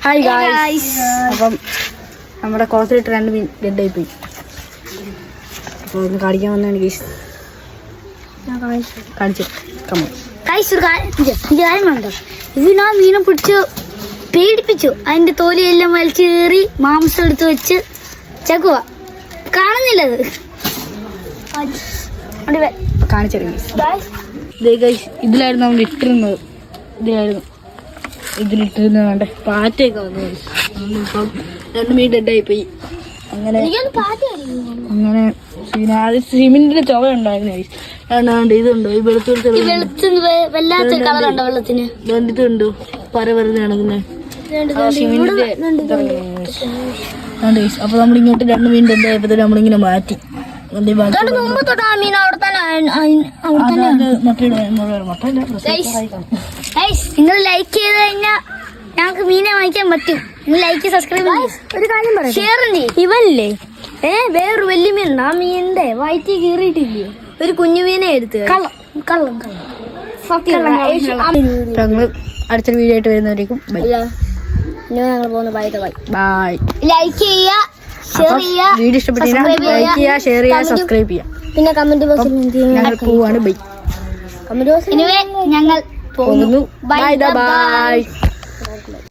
Hi guys. അപ്പം നമ്മുടെ കുളത്തിലിട്ട് 2 മീൻ ഡെഡായി പോയി. അപ്പോൾ ഒന്ന് കാണിക്കാൻ വന്നതാണ് ഗൈസ്. കാണിച്ചു ഇത് ഞാൻ മീനെ പിടിച്ച് പേടിപ്പിച്ചു. അതിന്റെ തോലിയെല്ലാം വലിച്ചു കയറി മാംസം എടുത്ത് വെച്ച് ചക്കുക. കാണുന്നില്ലത് കാണിച്ചത്. ഇതിലായിരുന്നു നമ്മൾ ഇട്ടിരുന്നത്. ഇതിലിട്ടിരുന്നത് വേണ്ട പാറ്റയൊക്കെ വന്നു. ഇപ്പം 2 മീൻ ഡെഡായി പോയി. അങ്ങനെ സിമെന്റിന്റെ ചുവ ഉണ്ടായിരുന്നു. ഇതുണ്ടോ ഈ വല്ലാത്ത കളറുണ്ടോ വെള്ളത്തിന്? ഇതുണ്ടോ പര നടക്കുന്നേ സിമെന്റിന്റെ. അപ്പൊ നമ്മളിങ്ങോട്ട് 2 മീൻ ഡെഡായപ്പോ നമ്മളിങ്ങനെ മാറ്റി. നിങ്ങൾ ലൈക്ക് ചെയ്ത് കഴിഞ്ഞാൽ ഞങ്ങൾക്ക് മീനെ വാങ്ങിക്കാൻ പറ്റും. ലൈക്ക് സബ്സ്ക്രൈബ് ഒരു കാര്യം പറയാം, ഷെയർ ഇവല്ലേ വേറൊരു വലിയ മീൻ. ആ മീനിന്റെ വയറ്റി കീറിയിട്ടില്ലേ, ഒരു കുഞ്ഞു മീനെ എടുത്ത് കള്ളം അടുത്തൊരു വീഡിയോ ആയിട്ട് വരുന്നവരേക്കും ഞങ്ങൾ പോകുന്നു. Bye bye. ലൈക്ക് ചെയ്യുക, ഷെയർ ചെയ്യുക, വീഡിയോ ഇഷ്ടപ്പെട്ടില്ല ലൈക്ക് ചെയ്യുക, ഷെയർ ചെയ്യുക, സബ്സ്ക്രൈബ് ചെയ്യുക. പിന്നെ കമന്റ് ബോക്സിൽ ഞങ്ങൾ പോവാണ്. ബൈ. കമന്റ് ബോക്സിൽ ഞങ്ങൾ പോകുന്നു. Bye bye.